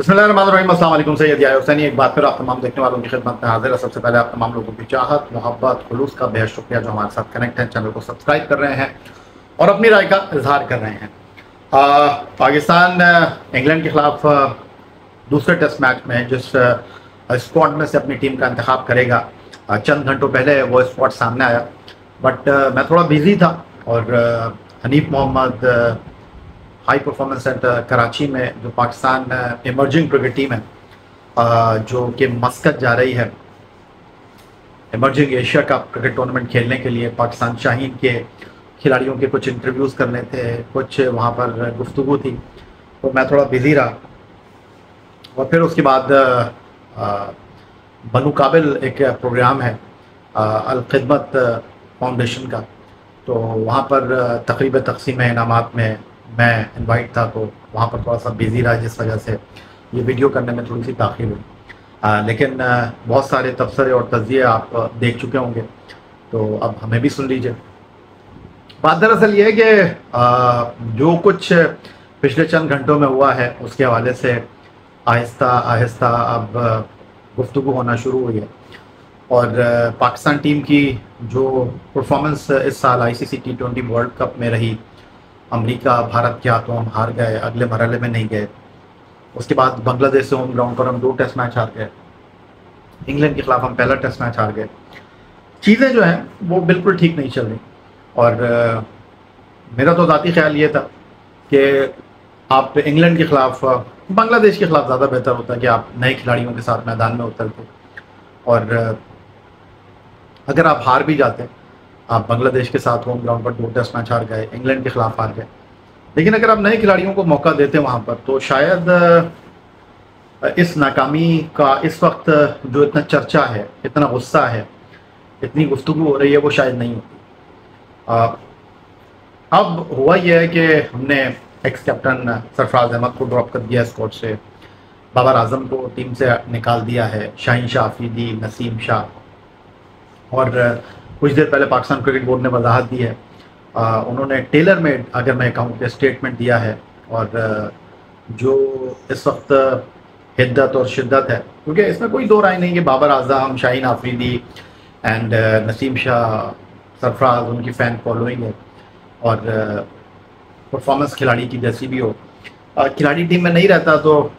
बिस्मिल्लाहिर्रहमानिर्रहीम। अस्सलाम वालेकुम। सैयद याहिया हुसैनी एक बार फिर आप तमाम देखने वालों की खिदमत में हाजिर है। सबसे पहले आप तमाम लोगों की चाहत, मोहब्बत, खुलूस का बेहद शुक्रिया जो हमारे साथ कनेक्ट हैं, चैनल को सब्सक्राइब कर रहे हैं और अपनी राय का इजहार कर रहे हैं। पाकिस्तान इंग्लैंड के खिलाफ दूसरे टेस्ट मैच में जिस स्क्वाड में से अपनी टीम का इंतखाब करेगा, चंद घंटों पहले वो स्क्वाड सामने आया, बट मैं थोड़ा बिजी था और Hanif Mohammad high performance centre Karachi में जो पाकिस्तान इमर्जिंग क्रिकेट टीम है जो कि मस्कत जा रही है emerging Asia cup cricket tournament खेलने के लिए, पाकिस्तान शाहीन के खिलाड़ियों के कुछ इंटरव्यूज़ करने थे, कुछ वहाँ पर गुफ्तगू थी, तो मैं थोड़ा बिज़ी रहा। और फिर उसके बाद बनु काबिल एक प्रोग्राम है अल खिदमत फाउंडेशन का, तो वहाँ पर तकरीब तकसीम इनामात में मैं इनवाइट था, तो वहाँ पर थोड़ा सा बिज़ी रहा, जिस वजह से ये वीडियो करने में थोड़ी सी ताख़ीर हुई। लेकिन बहुत सारे तबसरे और तज़किये आप देख चुके होंगे, तो अब हमें भी सुन लीजिए। बात दरअसल ये है कि जो कुछ पिछले चंद घंटों में हुआ है उसके हवाले से आहिस्ता आहिस्ता अब गुफ्तगू होना शुरू हुई है। और पाकिस्तान टीम की जो परफॉर्मेंस इस साल ICC T20 वर्ल्ड कप में रही, अमेरिका भारत के हाथों हम हार गए, अगले मरहले में नहीं गए। उसके बाद बांग्लादेश से होम ग्राउंड पर हम 2 टेस्ट मैच हार गए, इंग्लैंड के खिलाफ हम पहला टेस्ट मैच हार गए। चीज़ें जो हैं वो बिल्कुल ठीक नहीं चल रही। और मेरा तो ज़ाती ख्याल ये था कि आप इंग्लैंड के ख़िलाफ़, बांग्लादेश के ख़िलाफ़ ज़्यादा बेहतर होता है कि आप नए खिलाड़ियों के साथ मैदान में उतरते, और अगर आप हार भी जाते, आप बांग्लादेश के साथ होम ग्राउंड पर 2 टेस्ट मैच हार गए, इंग्लैंड के ख़िलाफ़ हार गए, लेकिन अगर आप नए खिलाड़ियों को मौका देते वहाँ पर, तो शायद इस नाकामी का इस वक्त जो इतना चर्चा है, इतना गुस्सा है, इतनी गुफ्तगू हो रही है, वो शायद नहीं होती। अब हुआ यह है कि हमने एक्स कैप्टन सरफराज अहमद को ड्रॉप कर दिया स्क्वाड से, बाबर आजम को टीम से निकाल दिया है, शाहीन शाह अफरीदी, नसीम शाह, और कुछ देर पहले पाकिस्तान क्रिकेट बोर्ड ने वजाहत दी है, उन्होंने टेलर मेड, अगर मैं कहूँ कि स्टेटमेंट दिया है। और जो इस वक्त हिद्दत और शिद्दत है, क्योंकि इसमें कोई दो राय नहीं कि बाबर आजम, शाहीन आफरीदी एंड नसीम शाह, सरफराज, उनकी फ़ैन फॉलोइंग है, और परफॉर्मेंस खिलाड़ी की जैसी भी हो, खिलाड़ी टीम में नहीं रहता तो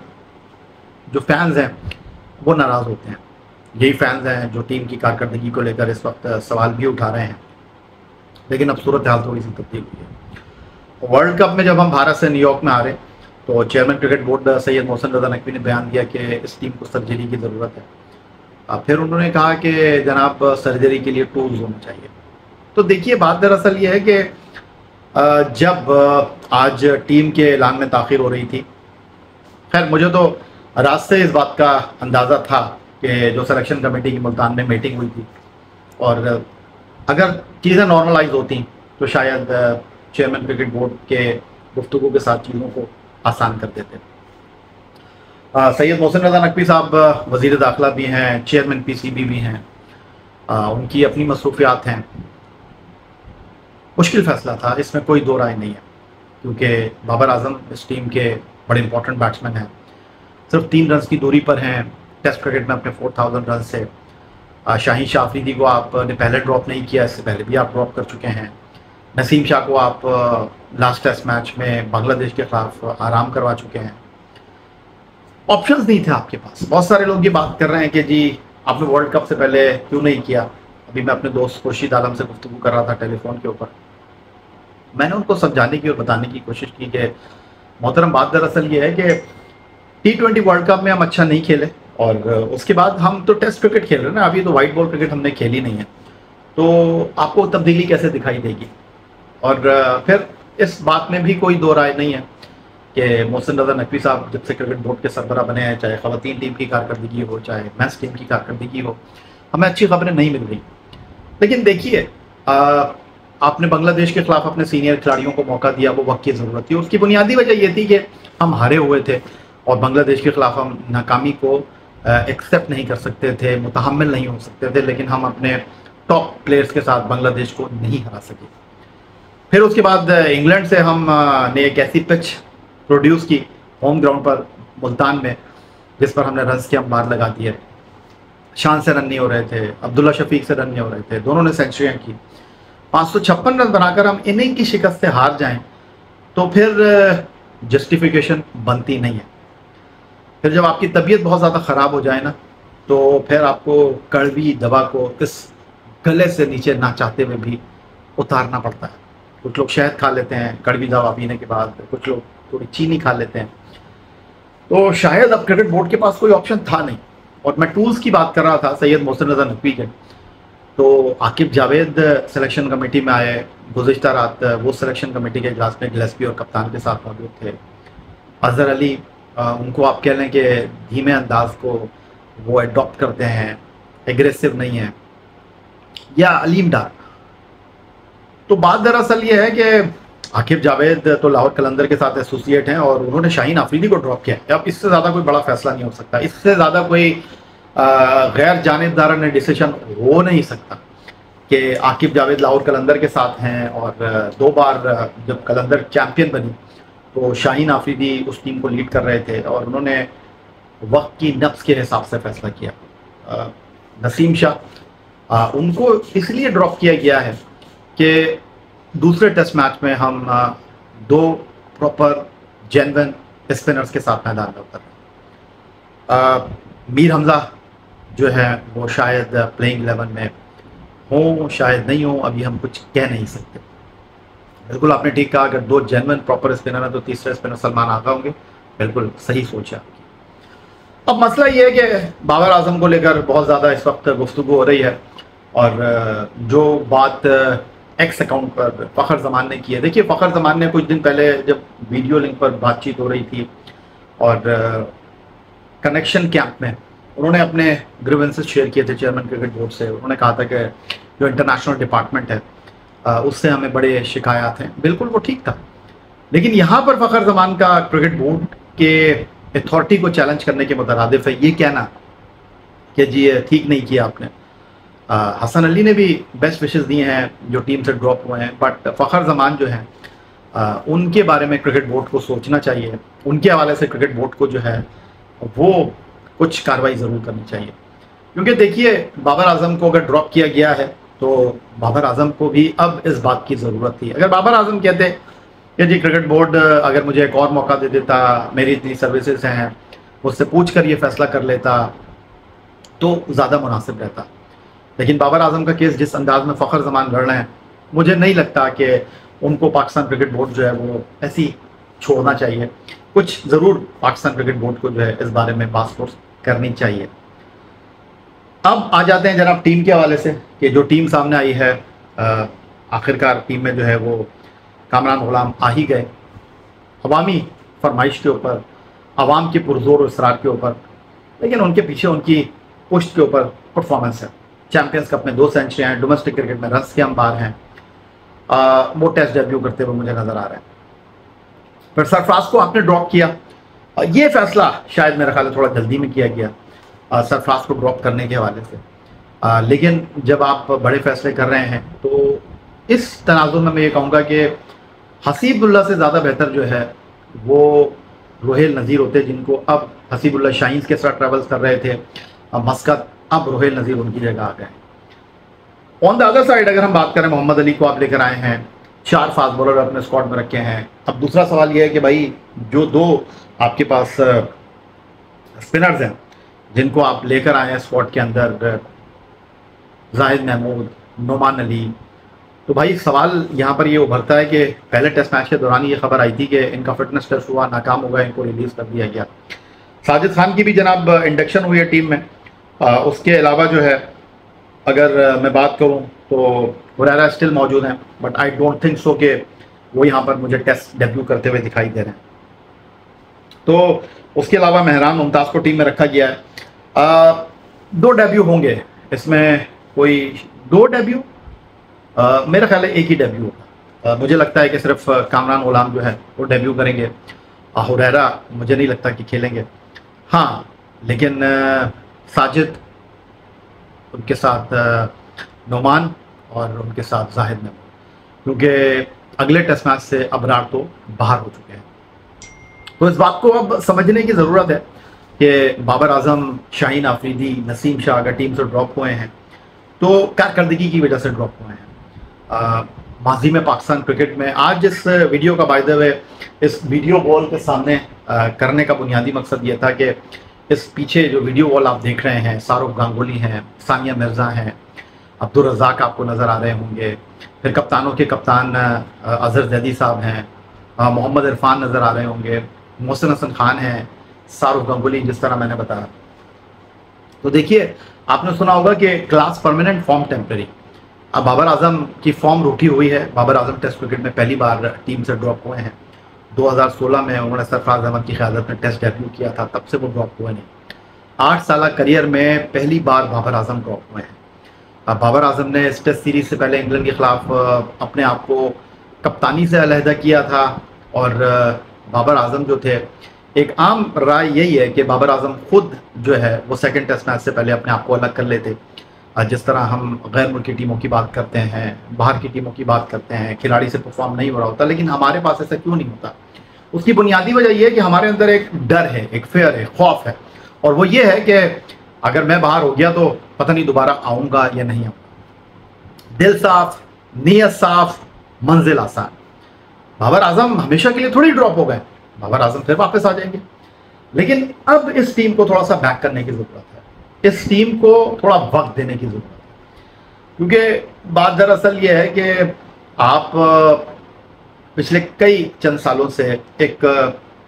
जो फैंस हैं वो नाराज़ होते हैं। यही फैंस हैं जो टीम की कारकर्दगी को लेकर इस वक्त सवाल भी उठा रहे हैं, लेकिन अब सूरत हाल थोड़ी सी तब्दील हुई है। वर्ल्ड कप में जब हम भारत से न्यूयॉर्क में आ रहे, तो chairman cricket board Syed Mohsin Raza Naqvi ने बयान दिया कि इस टीम को सर्जरी की ज़रूरत है। फिर उन्होंने कहा कि जनाब सर्जरी के लिए टूल्स होने चाहिए। तो देखिए, बात दरअसल ये है कि जब आज टीम के ऐलान में ताख़ीर हो रही थी, खैर मुझे तो रात से इस बात का अंदाज़ा था कि जो सिलेक्शन कमेटी की मुल्तान में मीटिंग हुई थी, और अगर चीज़ें नॉर्मलाइज होती तो शायद चेयरमैन क्रिकेट बोर्ड के गुफ्तगू के साथ चीज़ों को आसान कर देते। सैयद मोहसिन रज़ा नकवी साहब वज़ीर दाखिला भी हैं, चेयरमैन PCB भी हैं, उनकी अपनी मसरूफियात हैं। मुश्किल फ़ैसला था, इसमें कोई दो राय नहीं है, क्योंकि बाबर आजम इस टीम के बड़े इंपॉर्टेंट बैट्समैन हैं, सिर्फ 3 रन की दूरी पर हैं टेस्ट क्रिकेट में अपने 4000 रन से। शाहीन शाह अफरीदी को आपने पहले ड्रॉप नहीं किया, इससे पहले भी आप ड्रॉप कर चुके हैं। नसीम शाह को आप लास्ट टेस्ट मैच में बांग्लादेश के खिलाफ आराम करवा चुके हैं। ऑप्शंस नहीं थे आपके पास। बहुत सारे लोग ये बात कर रहे हैं कि जी आपने वर्ल्ड कप से पहले क्यों नहीं किया। अभी मैं अपने दोस्त खुर्शीद आलम से गुफ्तगू कर रहा था टेलीफोन के ऊपर, मैंने उनको समझाने की और बताने की कोशिश की कि मोहतरम, बात दरअसल ये है कि T20 वर्ल्ड कप में हम अच्छा नहीं खेले, और उसके बाद हम तो टेस्ट क्रिकेट खेल रहे हैं ना, अभी तो वाइट बॉल क्रिकेट हमने खेली नहीं है, तो आपको तब्दीली कैसे दिखाई देगी। और फिर इस बात में भी कोई दो राय नहीं है कि मोहसिन रज़ा नकवी साहब जब से क्रिकेट बोर्ड के सरबराह बने हैं, चाहे ख़वातीन टीम की कारकर्दगी हो, चाहे मेंस टीम की कारकर्दगी हो, हमें अच्छी खबरें नहीं मिल रही। लेकिन देखिए, आपने बांग्लादेश के खिलाफ अपने सीनियर खिलाड़ियों को मौका दिया, वो वक्त की ज़रूरत थी। उसकी बुनियादी वजह ये थी कि हम हारे हुए थे और बांग्लादेश के खिलाफ हम नाकामी को एक्सेप्ट नहीं कर सकते थे, मुतहम्मिल नहीं हो सकते थे, लेकिन हम अपने टॉप प्लेयर्स के साथ बांग्लादेश को नहीं हरा सके। फिर उसके बाद इंग्लैंड से हम ने एक ऐसी पिच प्रोड्यूस की होम ग्राउंड पर मुल्तान में जिस पर हमने रन्स की अंबार लगा दी है। शान से रन नहीं हो रहे थे, अब्दुल्ला शफीक से रन नहीं हो रहे थे, दोनों ने सेंचुरियां की। 556 रन बनाकर हम इनिंग की शिकस्त से हार जाएं तो फिर जस्टिफिकेशन बनती नहीं है। फिर जब आपकी तबीयत बहुत ज़्यादा ख़राब हो जाए ना, तो फिर आपको कड़वी दवा को इस गले से नीचे ना चाहते हुए भी उतारना पड़ता है। कुछ लोग शहद खा लेते हैं कड़वी दवा पीने के बाद, कुछ लोग थोड़ी चीनी खा लेते हैं। तो शायद अब क्रिकेट बोर्ड के पास कोई ऑप्शन था नहीं। और मैं टूल्स की बात कर रहा था सैयद मोहसिन रज़ा नकवी के, तो आकिब जावेद सिलेक्शन कमेटी में आए। गुज़िश्ता रात वो सिलेक्शन कमेटी के इजलास में गिलेस्पी और कप्तान के साथ मौजूद थे। अजहर अली, उनको आप कह लें कि धीमे अंदाज को वो अडॉप्ट करते हैं, एग्रेसिव नहीं है, या अलीम डार। तो बात दरअसल ये है कि आकिब जावेद तो लाहौर कलंदर के साथ एसोसिएट हैं और उन्होंने शाहीन आफरीदी को ड्रॉप किया है। अब इससे ज़्यादा कोई बड़ा फैसला नहीं हो सकता, इससे ज़्यादा कोई गैर जानिबदाराना डिसीजन हो नहीं सकता कि आकिब जावेद लाहौर कलंदर के साथ हैं और 2 बार जब कलंदर चैम्पियन बनी तो शाहीन आफरीदी उस टीम को लीड कर रहे थे और उन्होंने वक्त की नब्ज़ के हिसाब से फैसला किया। नसीम शाह, उनको इसलिए ड्रॉप किया गया है कि दूसरे टेस्ट मैच में हम 2 प्रॉपर जेन्युइन स्पिनर्स के साथ मैदान में उतर। मीर हमजा जो है वो शायद प्लेइंग 11 में हो, शायद नहीं हो, अभी हम कुछ कह नहीं सकते। बिल्कुल आपने ठीक कहा, अगर 2 जेन्युइन प्रॉपर स्पिनर हैं तो तीसरे स्पिनर सलमान आगा होंगे। बिल्कुल सही सोच है आपकी। अब मसला ये है कि बाबर आजम को लेकर बहुत ज़्यादा इस वक्त गुफ्तगू हो रही है और जो बात एक्स अकाउंट पर फ़खर ज़मान ने की है। देखिए, फ़खर ज़मान ने कुछ दिन पहले जब वीडियो लिंक पर बातचीत हो रही थी और कनेक्शन कैंप में उन्होंने अपने ग्रीवेंसेस शेयर किए थे चेयरमैन क्रिकेट बोर्ड से। उन्होंने कहा था कि जो इंटरनेशनल डिपार्टमेंट है उससे हमें बड़े शिकायत हैं। बिल्कुल वो ठीक था, लेकिन यहाँ पर फ़खर ज़मान का क्रिकेट बोर्ड के अथॉरिटी को चैलेंज करने के मुतरादिफ है ये कहना कि जी ये ठीक नहीं किया आपने। हसन अली ने भी बेस्ट विशेस दिए हैं जो टीम से ड्रॉप हुए हैं, बट फ़खर ज़मान जो हैं उनके बारे में क्रिकेट बोर्ड को सोचना चाहिए। उनके हवाले से क्रिकेट बोर्ड को जो है वो कुछ कार्रवाई ज़रूर करनी चाहिए, क्योंकि देखिए बाबर आजम को अगर ड्रॉप किया गया है तो बाबर आजम को भी अब इस बात की ज़रूरत थी। अगर बाबर आजम कहते कि जी क्रिकेट बोर्ड अगर मुझे एक और मौका दे देता, मेरी इतनी सर्विसेज हैं, मुझसे पूछ कर ये फैसला कर लेता तो ज़्यादा मुनासिब रहता। लेकिन बाबर आजम का केस जिस अंदाज में फ़खर ज़मान लड़ रहे हैं, मुझे नहीं लगता कि उनको पाकिस्तान क्रिकेट बोर्ड जो है वो ऐसी छोड़ना चाहिए। कुछ ज़रूर पाकिस्तान क्रिकेट बोर्ड को जो है इस बारे में बात फोर्स करनी चाहिए। अब आ जाते हैं जनाब टीम के हवाले से कि जो टीम सामने आई है, आखिरकार टीम में जो है वो कामरान गुलाम आ ही गए। अवामी फरमाइश के ऊपर, अवाम के पुरजोर इसरार के ऊपर, लेकिन उनके पीछे उनकी पुश्त के ऊपर परफॉर्मेंस है। चैंपियंस कप में 2 सेंचुरियाँ हैं, डोमेस्टिक क्रिकेट में रन्स के अंबार हैं। वो टेस्ट डेब्यू करते हुए मुझे नज़र आ रहे हैं। फिर सरफराज को आपने ड्रॉप किया, ये फैसला शायद मेरा ख्याल है थोड़ा जल्दी में किया गया सरफराज को ड्रॉप करने के हवाले से। लेकिन जब आप बड़े फैसले कर रहे हैं तो इस तनाजुर में मैं ये कहूँगा कि हसीबुल्ला से ज़्यादा बेहतर जो है वो रोहेल नज़ीर होते, जिनको अब हसीबुल्ला शाहीन के साथ ट्रैवल्स कर रहे थे मस्कत, अब रोहेल नज़ीर उनकी जगह आ गए। ऑन द अदर साइड अगर हम बात करें, मोहम्मद अली को आप लेकर आए हैं, 4 फास्ट बॉलर अपने स्क्वाड में रखे हैं। अब दूसरा सवाल ये है कि भाई जो 2 आपके पास स्पिनर्स हैं जिनको आप लेकर आए हैं स्क्वाड के अंदर, जाहिद महमूद, नोमान अली, तो भाई सवाल यहाँ पर ये उभरता है कि पहले टेस्ट मैच के दौरान ये खबर आई थी कि इनका फिटनेस टेस्ट हुआ, नाकाम हो गया, इनको रिलीज़ कर दिया गया। साजिद खान की भी जनाब इंडक्शन हुई है टीम में। उसके अलावा जो है अगर मैं बात करूँ तो हुरैरा स्टिल मौजूद हैं, but I don't think so कि वो यहाँ पर मुझे टेस्ट डेब्यू करते हुए दिखाई दे रहे हैं। तो उसके अलावा मेहरान मुमताज़ को टीम में रखा गया है। 2 डेब्यू होंगे इसमें, कोई 2 डेब्यू, मेरा ख्याल है 1 ही डेब्यू होगा। मुझे लगता है कि सिर्फ कामरान गुलाम जो है वो डेब्यू करेंगे। हुरैरा मुझे नहीं लगता कि खेलेंगे। हाँ, लेकिन साजिद, उनके साथ नोमान और उनके साथ जाहिद महमूद, क्योंकि अगले टेस्ट मैच से अबरार तो बाहर हो चुके हैं। तो इस बात को अब समझने की ज़रूरत है कि बाबर आजम, शाहीन आफरीदी, नसीम शाह अगर टीम से ड्रॉप हुए हैं तो कारकर्दगी की वजह से ड्रॉप हुए हैं। माजी में पाकिस्तान क्रिकेट में आज इस वीडियो का बाय द वे इस वीडियो वॉल के सामने करने का बुनियादी मकसद ये था कि इस पीछे जो वीडियो वॉल आप देख रहे हैं, शाहरुख गांगुली हैं, सानिया मिर्ज़ा हैं, अब्दुल रज़ाक आपको नज़र आ रहे होंगे, फिर कप्तानों के कप्तान अजहर जैदी साहब हैं, मोहम्मद इरफान नज़र आ रहे होंगे, मोहसिन हसन खान हैं, शाहरुख गांगुली, जिस तरह मैंने बताया। तो देखिए, आपने सुना होगा कि क्लास परमानेंट, फॉर्म टेम्पररी। अब बाबर आजम की फॉर्म रूठी हुई है। बाबर आजम टेस्ट क्रिकेट में पहली बार टीम से ड्रॉप हुए हैं। 2016 में उन्होंने सरफराज अहमद की क़यादत में टेस्ट डेब्यू किया था, तब से वो ड्रॉप हुए नहीं। 8 साल करियर में पहली बार बाबर आजम ड्रॉप हुए हैं। अब बाबर आजम ने इस टेस्ट सीरीज से पहले इंग्लैंड के खिलाफ अपने आप को कप्तानी से अलहदा किया था, और बाबर आजम जो थे, एक आम राय यही है कि बाबर आजम खुद जो है वो सेकंड टेस्ट मैच से पहले अपने आप को अलग कर लेते। जिस तरह हम गैर मुल्की टीमों की बात करते हैं, बाहर की टीमों की बात करते हैं, खिलाड़ी से परफॉर्म नहीं हो रहा होता, लेकिन हमारे पास ऐसा क्यों नहीं होता? उसकी बुनियादी वजह यह है कि हमारे अंदर एक डर है, एक फेयर है, खौफ है, और वो ये है कि अगर मैं बाहर हो गया तो पता नहीं दोबारा आऊँगा या नहीं आऊँगा। दिल साफ, नीयत साफ, मंजिल आसान। बाबर आजम हमेशा के लिए थोड़ी ड्रॉप हो गए, बाबर आजम फिर वापस आ जाएंगे। लेकिन अब इस टीम को थोड़ा सा बैक करने की ज़रूरत है, इस टीम को थोड़ा वक्त देने की ज़रूरत है, क्योंकि बात दरअसल ये है कि आप पिछले कई चंद सालों से एक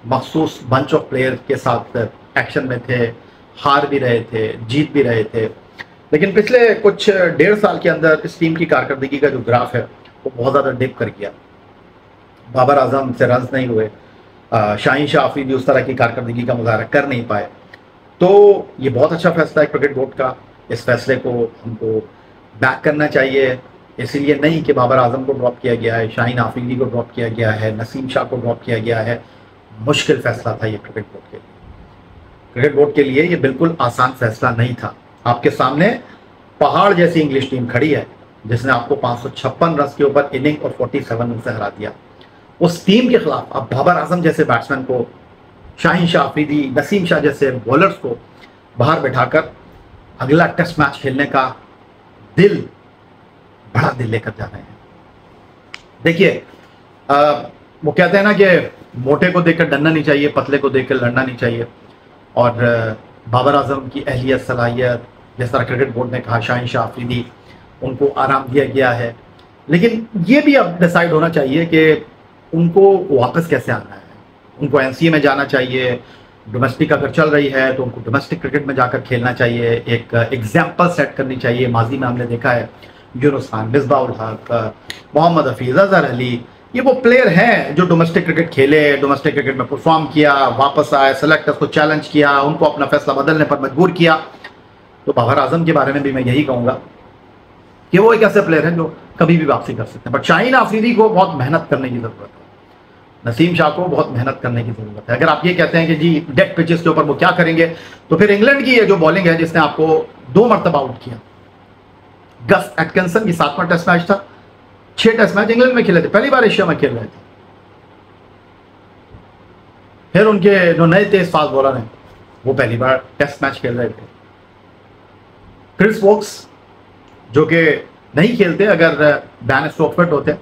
मखसूस बंच ऑफ प्लेयर के साथ एक्शन में थे, हार भी रहे थे, जीत भी रहे थे, लेकिन पिछले कुछ 1.5 साल के अंदर इस टीम की कारकर्दगी का जो ग्राफ है वो बहुत ज़्यादा डिप कर गया। बाबर आजम से रन्स नहीं हुए, शाहीन शाह आफरीदी उस तरह की कारकर्दगी का मुजाहरा कर नहीं पाए। तो ये बहुत अच्छा फैसला है क्रिकेट बोर्ड का। इस फैसले को हमको बैक करना चाहिए। इसलिए नहीं कि बाबर आजम को ड्रॉप किया गया है, शाहीन आफरीदी को ड्रॉप किया गया है, नसीम शाह को ड्रॉप किया गया है। मुश्किल फैसला था ये क्रिकेट बोर्ड के लिए। क्रिकेट बोर्ड के लिए ये बिल्कुल आसान फैसला नहीं था। आपके सामने पहाड़ जैसी इंग्लिश टीम खड़ी है जिसने आपको 556 रन के ऊपर इनिंग और 47 रन से हरा दिया। उस टीम के खिलाफ अब बाबर आजम जैसे बैट्समैन को, शाहीन शाह आफरीदी, नसीम शाह जैसे बॉलर्स को बाहर बैठाकर अगला टेस्ट मैच खेलने का बड़ा दिल लेकर जा रहे हैं। देखिए, वो कहते हैं ना कि मोटे को देखकर डरना नहीं चाहिए, पतले को देखकर लड़ना नहीं चाहिए। और बाबर आजम की अहलियत, सलाहियत, जिस तरह क्रिकेट बोर्ड ने कहा शाहीन शाह आफरीदी, उनको आराम दिया गया है, लेकिन ये भी अब डिसाइड होना चाहिए कि उनको वापस कैसे आना है। उनको एनसीए में जाना चाहिए, डोमेस्टिक अगर चल रही है तो उनको डोमेस्टिक क्रिकेट में जाकर खेलना चाहिए, एक एग्जाम्पल सेट करनी चाहिए। माजी में हमने देखा है यूनुस खान, मिसबाह उल हक, मोहम्मद हफीज़, अजहर अली, ये वो प्लेयर हैं जो डोमेस्टिक क्रिकेट खेले, डोमेस्टिक क्रिकेट में परफॉर्म किया, वापस आए, सेलेक्टर्स को चैलेंज किया, उनको अपना फैसला बदलने पर मजबूर किया। तो बाबर आजम के बारे में भी मैं यही कहूँगा कि वो एक ऐसे प्लेयर हैं जो कभी भी वापसी कर सकते हैं। बट शाहीन आफरीदी को बहुत मेहनत करने की ज़रूरत है, नसीम शाह को बहुत मेहनत करने की ज़रूरत है। अगर आप ये कहते हैं कि जी डेथ पिचेस के ऊपर वो क्या करेंगे, तो फिर इंग्लैंड की ये जो बॉलिंग है जिसने आपको 2 मरतबा आउट किया, गस एटकिंसन की 7वां टेस्ट मैच था, 6 टेस्ट मैच इंग्लैंड में खेले थे, पहली बार एशिया में खेल रहे थे। फिर उनके जो नए तेज फास्ट बॉलर हैं वो पहली बार टेस्ट मैच खेल रहे थे। क्रिस वोक्स जो कि नहीं खेलते अगर बैन स्टोक्स फिट होते।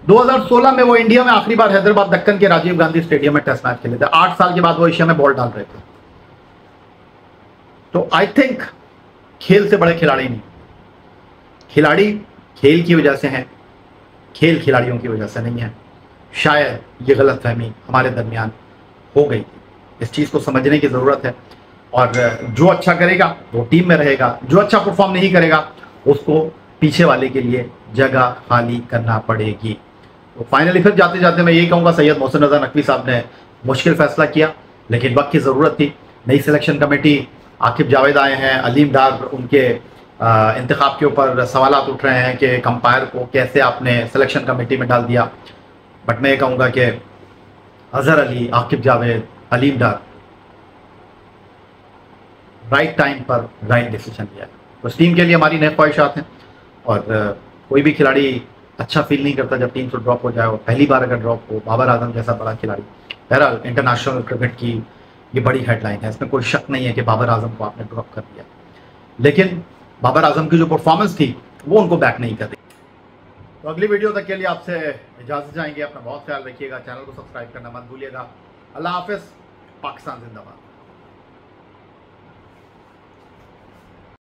2016 में वो इंडिया में आखिरी बार हैदराबाद दक्कन के राजीव गांधी स्टेडियम में टेस्ट मैच खेले थे। 8 साल के बाद वो एशिया में बॉल डाल रहे थे। तो आई थिंक खेल से बड़े खिलाड़ी नहीं, खिलाड़ी खेल की वजह से हैं, खेल खिलाड़ियों की वजह से नहीं है। शायद ये गलतफहमी हमारे दरमियान हो गई थी, इस चीज़ को समझने की ज़रूरत है। और जो अच्छा करेगा वो टीम में रहेगा, जो अच्छा परफॉर्म नहीं करेगा उसको पीछे वाले के लिए जगह खाली करना पड़ेगी। तो फाइनली फिर जाते जाते मैं यही कहूँगा, सैयद मोहसिन रज़ा नकवी साहब ने मुश्किल फैसला किया, लेकिन वक्त की ज़रूरत थी। नई सिलेक्शन कमेटी, आकिब जावेद आए हैं, अलीम डार, उनके इंतखाब के ऊपर सवालात उठ रहे हैं कि कंपायर को कैसे आपने सिलेक्शन कमेटी में डाल दिया। बट मैं ये कहूँगा कि अजहर अली, आकिब जावेद, अलीम डार राइट टाइम पर राइट डिसीजन लिया है। तो इस टीम के लिए हमारी नई ख्वाहिशात हैं। और कोई भी खिलाड़ी अच्छा फील नहीं करता जब टीम से ड्रॉप हो जाए, और पहली बार अगर ड्रॉप हो, बाबर आजम जैसा बड़ा खिलाड़ी। बहरहाल इंटरनेशनल क्रिकेट की ये बड़ी हेडलाइन है, इसमें कोई शक नहीं है कि बाबर आजम को आपने ड्रॉप कर दिया, लेकिन बाबर आजम की जो परफॉर्मेंस थी वो उनको बैक नहीं कर रही। तो अगली वीडियो तक के लिए आपसे इजाजत चाहेंगे। अपना बहुत ख्याल रखिएगा, चैनल को सब्सक्राइब करना मत भूलिएगा। अल्लाह हाफिज़, पाकिस्तान जिंदाबाद।